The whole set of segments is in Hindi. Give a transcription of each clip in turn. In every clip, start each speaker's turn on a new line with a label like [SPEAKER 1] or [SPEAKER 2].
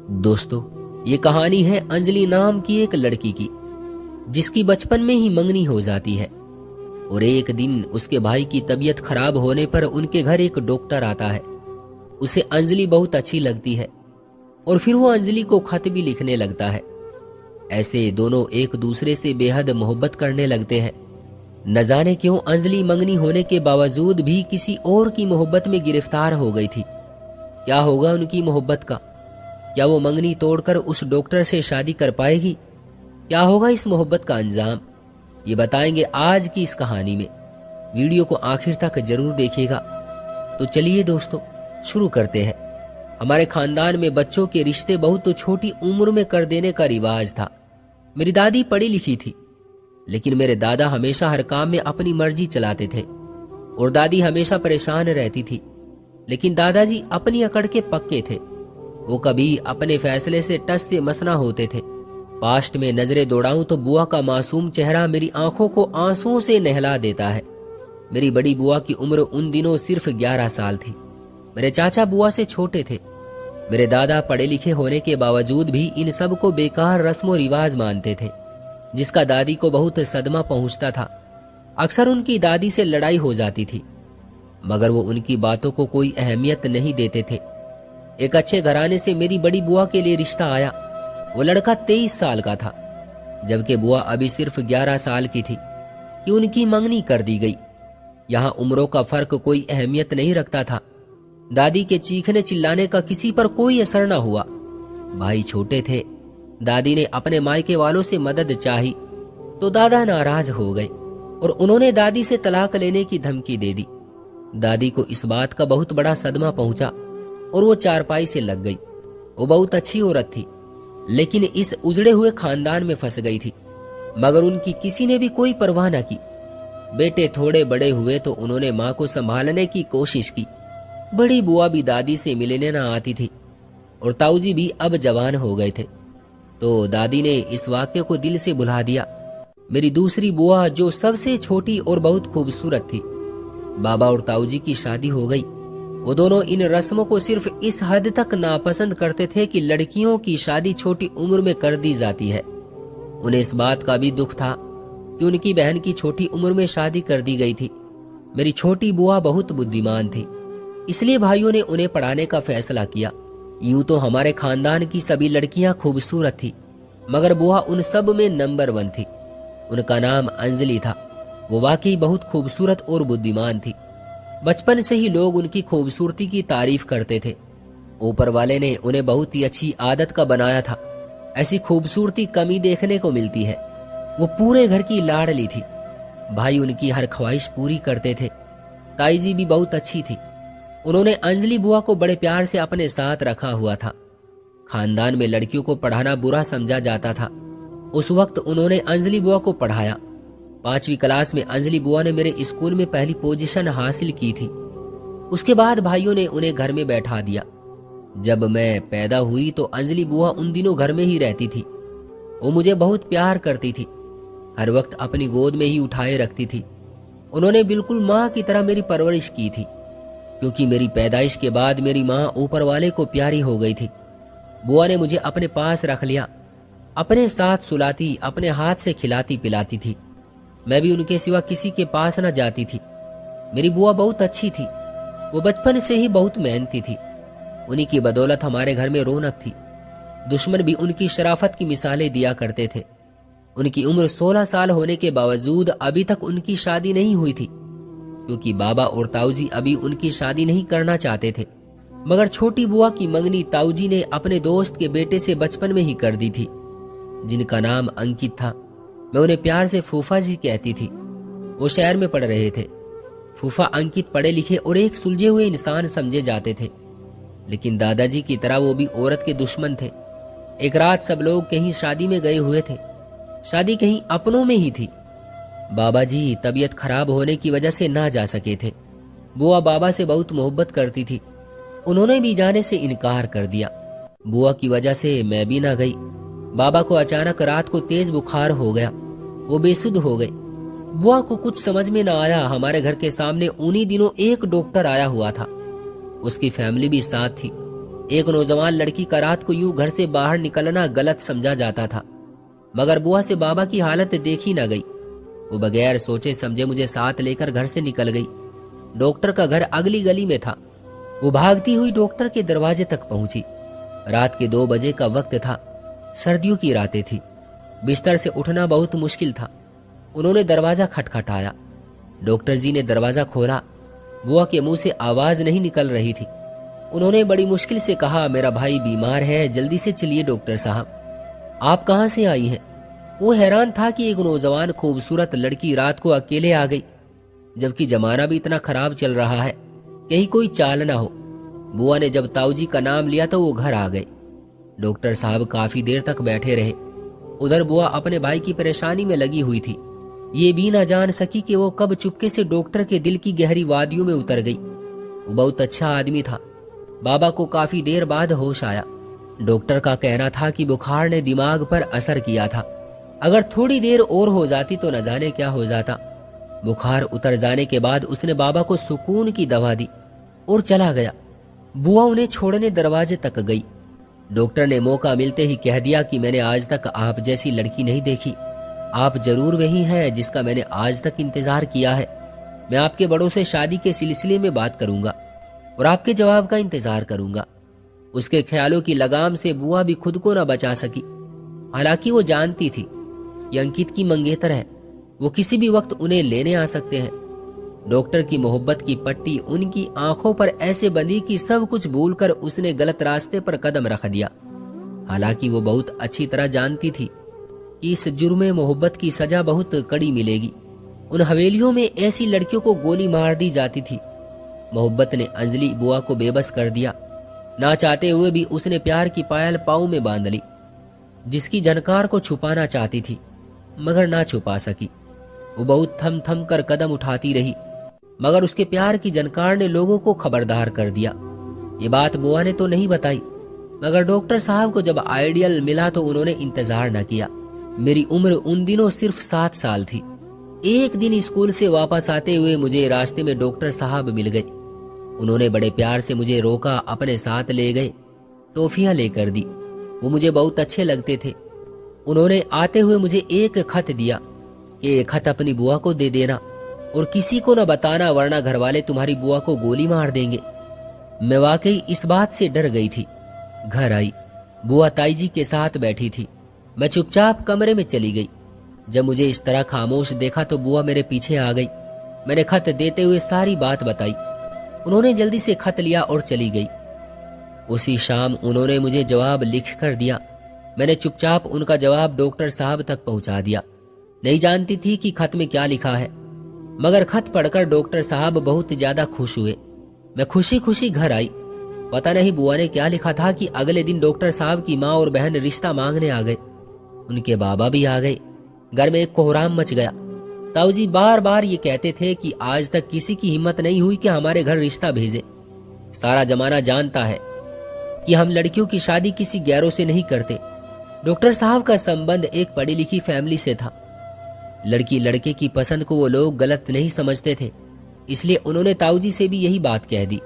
[SPEAKER 1] दोस्तों, ये कहानी है अंजलि नाम की एक लड़की की, जिसकी बचपन में ही मंगनी हो जाती है। और एक दिन उसके भाई की तबीयत खराब होने पर उनके घर एक डॉक्टर आता है। उसे अंजलि बहुत अच्छी लगती है और फिर वो अंजलि को खत भी लिखने लगता है। ऐसे दोनों एक दूसरे से बेहद मोहब्बत करने लगते हैं। न जाने क्यों अंजलि मंगनी होने के बावजूद भी किसी और की मोहब्बत में गिरफ्तार हो गई थी। क्या होगा उनकी मोहब्बत का? क्या वो मंगनी तोड़कर उस डॉक्टर से शादी कर पाएगी? क्या होगा इस मोहब्बत का अंजाम? ये बताएंगे आज की इस कहानी में। वीडियो को आखिर तक जरूर देखिएगा। तो चलिए दोस्तों, शुरू करते हैं। हमारे खानदान में बच्चों के रिश्ते बहुत तो छोटी उम्र में कर देने का रिवाज था। मेरी दादी पढ़ी लिखी थी, लेकिन मेरे दादा हमेशा हर काम में अपनी मर्जी चलाते थे। और दादी हमेशा परेशान रहती थी, लेकिन दादाजी अपनी अकड़ के पक्के थे। वो कभी अपने फैसले से टस से मस ना होते थे। पास्ट में नजरें दौड़ाऊं तो बुआ का मासूम चेहरा मेरी आंखों को आंसुओं से नहला देता है। मेरी बड़ी बुआ की उम्र उन दिनों सिर्फ 11 साल थी। मेरे चाचा बुआ से छोटे थे। मेरे दादा पढ़े लिखे होने के बावजूद भी इन सब को बेकार रस्म रिवाज मानते थे, जिसका दादी को बहुत सदमा पहुंचता था। अक्सर उनकी दादी से लड़ाई हो जाती थी, मगर वो उनकी बातों को कोई अहमियत नहीं देते थे। एक अच्छे घराने से मेरी बड़ी बुआ के लिए रिश्ता आया। वो लड़का 23 साल का था, जबकि बुआ अभी सिर्फ 11 साल की थी कि उनकी मंगनी कर दी गई। यहाँ उम्रों का फर्क कोई अहमियत नहीं रखता था। दादी के चीखने चिल्लाने का किसी पर कोई असर न हुआ। भाई छोटे थे। दादी ने अपने मायके वालों से मदद चाही तो दादा नाराज हो गए और उन्होंने दादी से तलाक लेने की धमकी दे दी। दादी को इस बात का बहुत बड़ा सदमा पहुंचा और वो चारपाई से लग गई। वो बहुत अच्छी औरत थी, लेकिन इस उजड़े हुए खानदान में फंस गई थी। मगर उनकी किसी ने भी कोई परवाह न की। बेटे थोड़े बड़े हुए तो उन्होंने माँ को संभालने की कोशिश की। बड़ी बुआ भी दादी से मिलने न आती थी और ताऊजी भी अब जवान हो गए थे, तो दादी ने इस वाक्य को दिल से भुला दिया। मेरी दूसरी बुआ, जो सबसे छोटी और बहुत खूबसूरत थी, बाबा और ताऊजी की शादी हो गई। वो दोनों इन रस्मों को सिर्फ इस हद तक नापसंद करते थे कि लड़कियों की शादी छोटी उम्र में कर दी जाती है। उन्हें इस बात का भी दुख था कि उनकी बहन की छोटी उम्र में शादी कर दी गई थी। मेरी छोटी बुआ बहुत बुद्धिमान थी, इसलिए भाइयों ने उन्हें पढ़ाने का फैसला किया। यूं तो हमारे खानदान की सभी लड़कियां खूबसूरत थी, मगर बुआ उन सब में नंबर 1 थी। उनका नाम अंजलि था। वो वाकई बहुत खूबसूरत और बुद्धिमान थी। बचपन से ही लोग उनकी खूबसूरती की तारीफ करते थे। ऊपर वाले ने उन्हें बहुत ही अच्छी आदत का बनाया था। ऐसी खूबसूरती कमी देखने को मिलती है। वो पूरे घर की लाडली थी। भाई उनकी हर ख्वाहिश पूरी करते थे। ताई जी भी बहुत अच्छी थी। उन्होंने अंजलि बुआ को बड़े प्यार से अपने साथ रखा हुआ था। खानदान में लड़कियों को पढ़ाना बुरा समझा जाता था। उस वक्त उन्होंने अंजलि बुआ को पढ़ाया। 5वीं क्लास में अंजलि बुआ ने मेरे स्कूल में पहली पोजीशन हासिल की थी। उसके बाद भाइयों ने उन्हें घर में बैठा दिया। जब मैं पैदा हुई तो अंजलि बुआ उन दिनों घर में ही रहती थी। वो मुझे बहुत प्यार करती थी, हर वक्त अपनी गोद में ही उठाए रखती थी। उन्होंने बिल्कुल माँ की तरह मेरी परवरिश की थी, क्योंकि मेरी पैदाइश के बाद मेरी माँ ऊपर वाले को प्यारी हो गई थी। बुआ ने मुझे अपने पास रख लिया, अपने साथ सुलाती, अपने हाथ से खिलाती पिलाती थी। मैं भी उनके सिवा किसी के पास न जाती थी। मेरी बुआ बहुत अच्छी थी। वो बचपन से ही बहुत मेहनती थी। उन्हीं की बदौलत हमारे घर में रौनक थी। दुश्मन भी उनकी शराफत की मिसालें दिया करते थे। उनकी उम्र 16 साल होने के बावजूद अभी तक उनकी शादी नहीं हुई थी, क्योंकि बाबा और ताऊजी अभी उनकी शादी नहीं करना चाहते थे। मगर छोटी बुआ की मंगनी ताऊजी ने अपने दोस्त के बेटे से बचपन में ही कर दी थी, जिनका नाम अंकित था। मैं उन्हें प्यार से फूफा जी कहती थी। वो शहर में पढ़ रहे थे। फूफा अंकित पढ़े लिखे और एक सुलझे हुए इंसान समझे जाते थे, लेकिन दादाजी की तरह वो भी औरत के दुश्मन थे। एक रात सब लोग कहीं शादी में गए हुए थे। शादी कहीं अपनों में ही थी। बाबा जी तबीयत खराब होने की वजह से ना जा सके थे। बुआ बाबा से बहुत मोहब्बत करती थी। उन्होंने भी जाने से इनकार कर दिया। बुआ की वजह से मैं भी ना गई। बाबा को अचानक रात को तेज बुखार हो गया। वो बेसुध हो गए। बुआ को कुछ समझ में ना आया। हमारे घर के सामने उन्हीं दिनों एक डॉक्टर आया हुआ था। उसकी फैमिली भी साथ थी। एक नौजवान लड़की का रात को यूं घर से बाहर निकलना गलत समझा जाता था, मगर बुआ से बाबा की हालत देखी न गई। वो बगैर सोचे समझे मुझे साथ लेकर घर से निकल गई। डॉक्टर का घर अगली गली में था। वो भागती हुई डॉक्टर के दरवाजे तक पहुंची। रात के 2 बजे का वक्त था। सर्दियों की रातें थी। बिस्तर से उठना बहुत मुश्किल था। उन्होंने दरवाजा खटखटाया। डॉक्टर जी ने दरवाजा खोला। बुआ के मुंह से आवाज नहीं निकल रही थी। उन्होंने बड़ी मुश्किल से कहा, मेरा भाई बीमार है, जल्दी से चलिए डॉक्टर साहब। आप कहाँ से आई हैं? वो हैरान था कि एक नौजवान खूबसूरत लड़की रात को अकेले आ गई, जबकि जमाना भी इतना खराब चल रहा है, कहीं कोई चाल ना हो। बुआ ने जब ताऊजी का नाम लिया तो वो घर आ गए। डॉक्टर साहब काफी देर तक बैठे रहे। उधर बुआ अपने भाई की परेशानी में लगी हुई थी। ये भी ना जान सकी कि वो कब चुपके से डॉक्टर के दिल की गहरी वादियों में उतर गई। वो बहुत अच्छा आदमी था। बाबा को काफी देर बाद होश आया। डॉक्टर का कहना था कि बुखार ने दिमाग पर असर किया था। अगर थोड़ी देर और हो जाती तो न जाने क्या हो जाता। बुखार उतर जाने के बाद उसने बाबा को सुकून की दवा दी और चला गया। बुआ उन्हें छोड़ने दरवाजे तक गई। डॉक्टर ने मौका मिलते ही कह दिया कि मैंने आज तक आप जैसी लड़की नहीं देखी। आप जरूर वही हैं जिसका मैंने आज तक इंतजार किया है। मैं आपके बड़ों से शादी के सिलसिले में बात करूंगा और आपके जवाब का इंतजार करूंगा। उसके ख्यालों की लगाम से बुआ भी खुद को न बचा सकी। हालांकि वो जानती थी कि अंकित की मंगेतर है, वो किसी भी वक्त उन्हें लेने आ सकते हैं। डॉक्टर की मोहब्बत की पट्टी उनकी आंखों पर ऐसे बंधी कि सब कुछ भूलकर उसने गलत रास्ते पर कदम रख दिया। हालांकि वो बहुत अच्छी तरह जानती थी कि इस जुर्मे मोहब्बत की सजा बहुत कड़ी मिलेगी। उन हवेलियों में ऐसी लड़कियों को गोली मार दी जाती थी। मोहब्बत ने अंजलि बुआ को बेबस कर दिया। ना चाहते हुए भी उसने प्यार की पायल पाँव में बांध ली, जिसकी झनकार को छुपाना चाहती थी मगर ना छुपा सकी। वो बहुत थम थम कर कदम उठाती रही, मगर उसके प्यार की झनकार ने लोगों को खबरदार कर दिया। ये बात बुआ ने तो नहीं बताई, मगर डॉक्टर साहब को जब आइडियल मिला तो उन्होंने इंतजार न किया। मेरी उम्र उन दिनों सिर्फ 7 साल थी। एक दिन स्कूल से वापस आते हुए मुझे रास्ते में डॉक्टर साहब मिल गए। उन्होंने बड़े प्यार से मुझे रोका, अपने साथ ले गए, टॉफियां लेकर दी। वो मुझे बहुत अच्छे लगते थे। उन्होंने आते हुए मुझे एक खत दिया कि ये खत अपनी बुआ को दे देना और किसी को न बताना, वरना घर वाले तुम्हारी बुआ को गोली मार देंगे। मैं वाकई इस बात से डर गई थी। घर आई, बुआ ताई जी के साथ बैठी थी। मैं चुपचाप कमरे में चली गई। जब मुझे इस तरह खामोश देखा तो बुआ मेरे पीछे आ गई। मैंने खत देते हुए सारी बात बताई। उन्होंने जल्दी से खत लिया और चली गई। उसी शाम उन्होंने मुझे जवाब लिख कर दिया। मैंने चुपचाप उनका जवाब डॉक्टर साहब तक पहुंचा दिया। नहीं जानती थी कि खत में क्या लिखा है, मगर खत पढ़कर डॉक्टर साहब बहुत ज्यादा खुश हुए। मैं खुशी खुशी घर आई। पता नहीं बुआ ने क्या लिखा था कि अगले दिन डॉक्टर साहब की माँ और बहन रिश्ता मांगने आ गए। उनके बाबा भी आ गए। घर में एक कोहराम मच गया। ताऊजी बार बार ये कहते थे कि आज तक किसी की हिम्मत नहीं हुई कि हमारे घर रिश्ता भेजे। सारा जमाना जानता है कि हम लड़कियों की शादी किसी गैरों से नहीं करते। डॉक्टर साहब का संबंध एक पढ़ी लिखी फैमिली से था। लड़की लड़के की पसंद को वो लोग गलत नहीं समझते थे, इसलिए उन्होंने ताऊजी से भी यही बात कह दी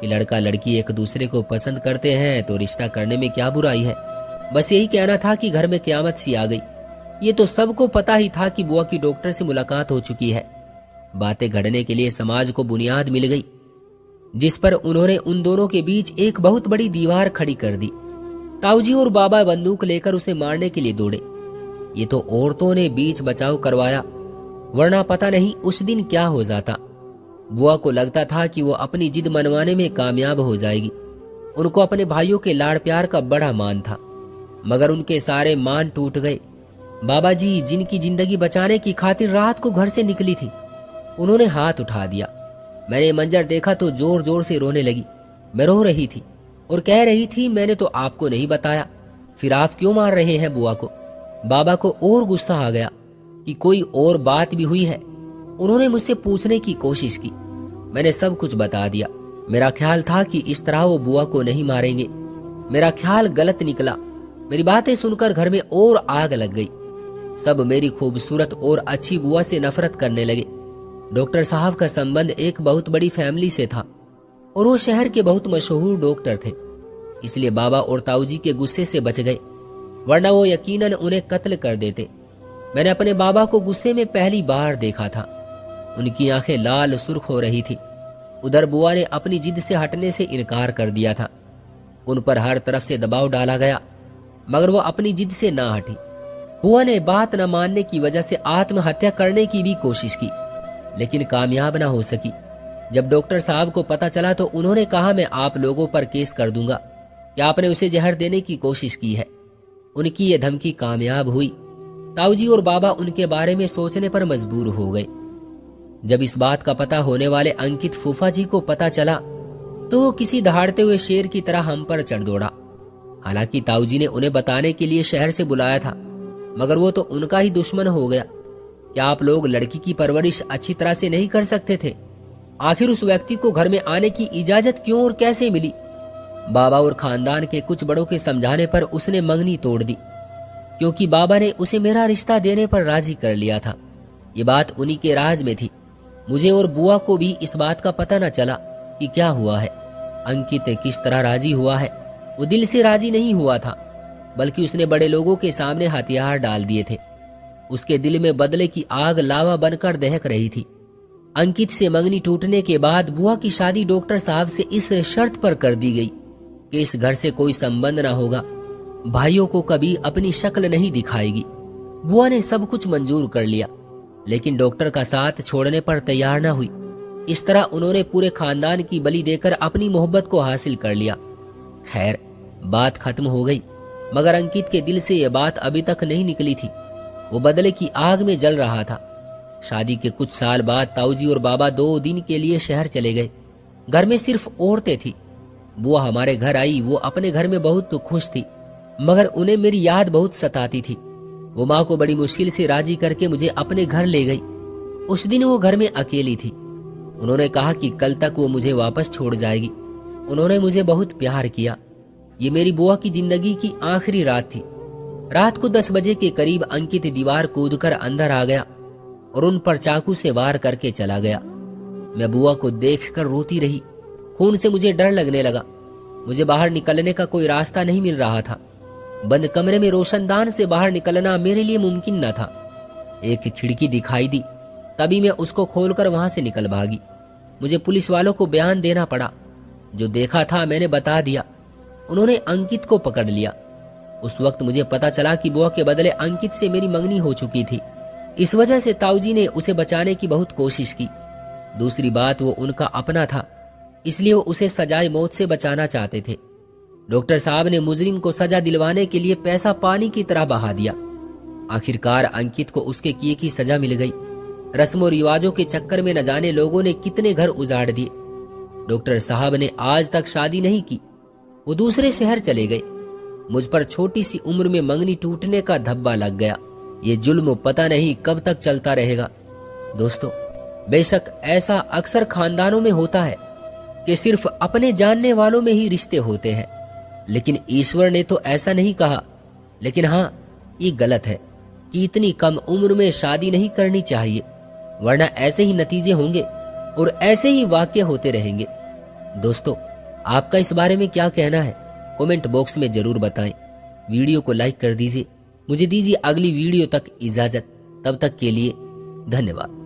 [SPEAKER 1] कि लड़का लड़की एक दूसरे को पसंद करते हैं तो रिश्ता करने में क्या बुराई है। बस यही कहना था कि घर में क़यामत सी आ गई। ये तो सबको पता ही था कि बुआ की डॉक्टर से मुलाकात हो चुकी है। बातें घड़ने के लिए समाज को बुनियाद मिल गई, जिस पर उन्होंने उन दोनों के बीच एक बहुत बड़ी दीवार खड़ी कर दी। ताऊजी और बाबा बंदूक लेकर उसे मारने के लिए दौड़े। ये तो औरतों ने बीच बचाव करवाया, वरना पता नहीं उस दिन क्या हो जाता। बुआ को लगता था कि वो अपनी जिद मनवाने में कामयाब हो जाएगी। उनको अपने भाइयों के लाड़ प्यार का बड़ा मान था, मगर उनके सारे मान टूट गए। बाबा जी, जिनकी जिंदगी बचाने की खातिर रात को घर से निकली थी, उन्होंने हाथ उठा दिया। मैंने मंजर देखा तो जोर जोर से रोने लगी। मैं रो रही थी और कह रही थी, मैंने तो आपको नहीं बताया, फिर आप क्यों मार रहे हैं बुआ को। बाबा को और गुस्सा आ गया कि कोई और बात भी हुई है। उन्होंने मुझसे पूछने की कोशिश की। मैंने सब कुछ बता दिया। मेरा ख्याल था कि इस तरह वो बुआ को नहीं मारेंगे। मेरा ख्याल गलत निकला। मेरी बातें सुनकर घर में और आग लग गई। सब मेरी खूबसूरत और अच्छी बुआ से नफरत करने लगे। डॉक्टर साहब का संबंध एक बहुत बड़ी फैमिली से था और वो शहर के बहुत मशहूर डॉक्टर थे। इसलिए बाबा और ताऊजी के गुस्से से बच गए, वरना वो यकीनन उन्हें कत्ल कर देते। मैंने अपने बाबा को गुस्से में पहली बार देखा था। उनकी आंखें लाल सुर्ख हो रही थी। उधर बुआ ने अपनी जिद से हटने से इनकार कर दिया था। उन पर हर तरफ से दबाव डाला गया, मगर वो अपनी जिद से ना हटी। बुआ ने बात न मानने की वजह से आत्महत्या करने की भी कोशिश की, लेकिन कामयाब ना हो सकी। जब डॉक्टर साहब को पता चला तो उन्होंने कहा, मैं आप लोगों पर केस कर दूंगा कि आपने उसे जहर देने की कोशिश की है। उनकी ये धमकी कामयाब हुई। ताऊजी और बाबा उनके बारे में सोचने पर मजबूर हो गए। जब इस बात का पता होने वाले अंकित फूफा जी को पता चला तो वो किसी दहाड़ते हुए शेर की तरह हम पर चढ़ दौड़ा। हालांकि ताऊजी ने उन्हें बताने के लिए शहर से बुलाया था, मगर वो तो उनका ही दुश्मन हो गया। क्या आप लोग लड़की की परवरिश अच्छी तरह से नहीं कर सकते थे? आखिर उस व्यक्ति को घर में आने की इजाजत क्यों और कैसे मिली? बाबा और खानदान के कुछ बड़ों के समझाने पर उसने मंगनी तोड़ दी, क्योंकि बाबा ने उसे मेरा रिश्ता देने पर राजी कर लिया था। ये बात उन्हीं के राज में थी। मुझे और बुआ को भी इस बात का पता न चला कि क्या हुआ है, अंकित किस तरह राजी हुआ है। वो दिल से राजी नहीं हुआ था, बल्कि उसने बड़े लोगों के सामने हथियार डाल दिए थे। उसके दिल में बदले की आग लावा बनकर दहक रही थी। अंकित से मंगनी टूटने के बाद बुआ की शादी डॉक्टर साहब से इस शर्त पर कर दी गई कि इस घर से कोई संबंध ना होगा, भाइयों को कभी अपनी शक्ल नहीं दिखाएगी। बुआ ने सब कुछ मंजूर कर लिया, लेकिन डॉक्टर का साथ छोड़ने पर तैयार ना हुई। इस तरह उन्होंने पूरे खानदान की बलि देकर अपनी मोहब्बत को हासिल कर लिया। खैर, बात खत्म हो गई, मगर अंकित के दिल से यह बात अभी तक नहीं निकली थी। वो बदले की आग में जल रहा था। शादी के कुछ साल बाद ताऊजी और बाबा 2 दिन के लिए शहर चले गए। घर में सिर्फ औरतें थी। बुआ हमारे घर आई। वो अपने घर में बहुत खुश थी, मगर उन्हें मेरी याद बहुत सताती थी। वो माँ को बड़ी मुश्किल से राजी करके मुझे अपने घर ले गई। उस दिन वो घर में अकेली थी। उन्होंने कहा कि कल तक वो मुझे वापस छोड़ जाएगी। उन्होंने मुझे बहुत प्यार किया। ये मेरी बुआ की जिंदगी की आखिरी रात थी। रात को 10 बजे के करीब अंकित दीवार कूदकर अंदर आ गया और उन पर चाकू से वार करके चला गया। मैं बुआ को देखकर रोती रही। खून से मुझे डर लगने लगा। मुझे बाहर निकलने का कोई रास्ता नहीं मिल रहा था। बंद कमरे में रोशनदान से बाहर निकलना मेरे लिए मुमकिन न था। एक खिड़की दिखाई दी, तभी मैं उसको खोलकर वहां से निकल भागी। मुझे पुलिस वालों को बयान देना पड़ा। जो देखा था मैंने बता दिया। उन्होंने अंकित को पकड़ लिया। उस वक्त मुझे पता चला कि बुआ के बदले अंकित से मेरी मंगनी हो चुकी थी। इस वजह से ताऊजी ने उसे बचाने की बहुत कोशिश की। दूसरी बात, वो उनका अपना था, इसलिए वो उसे सजाए मौत से बचाना चाहते थे। डॉक्टर साहब ने मुजरिम को सजा दिलवाने के लिए पैसा पानी की तरह बहा दिया। आखिरकार अंकित को उसके किए की सजा मिल गई। रस्मों रिवाजों के चक्कर में न जाने लोगों ने कितने घर उजाड़ दिए। डॉक्टर साहब ने आज तक शादी नहीं की। वो दूसरे शहर चले गए। मुझ पर छोटी सी उम्र में मंगनी टूटने का धब्बा लग गया। ये जुल्म पता नहीं कब तक चलता रहेगा। दोस्तों, बेशक ऐसा अक्सर खानदानों में होता है कि सिर्फ अपने जानने वालों में ही रिश्ते होते हैं, लेकिन ईश्वर ने तो ऐसा नहीं कहा। लेकिन हाँ, ये गलत है कि इतनी कम उम्र में शादी नहीं करनी चाहिए, वरना ऐसे ही नतीजे होंगे और ऐसे ही वाकये होते रहेंगे। दोस्तों, आपका इस बारे में क्या कहना है? कमेंट बॉक्स में जरूर बताएं। वीडियो को लाइक कर दीजिए। मुझे दीजिए अगली वीडियो तक इजाजत। तब तक के लिए धन्यवाद।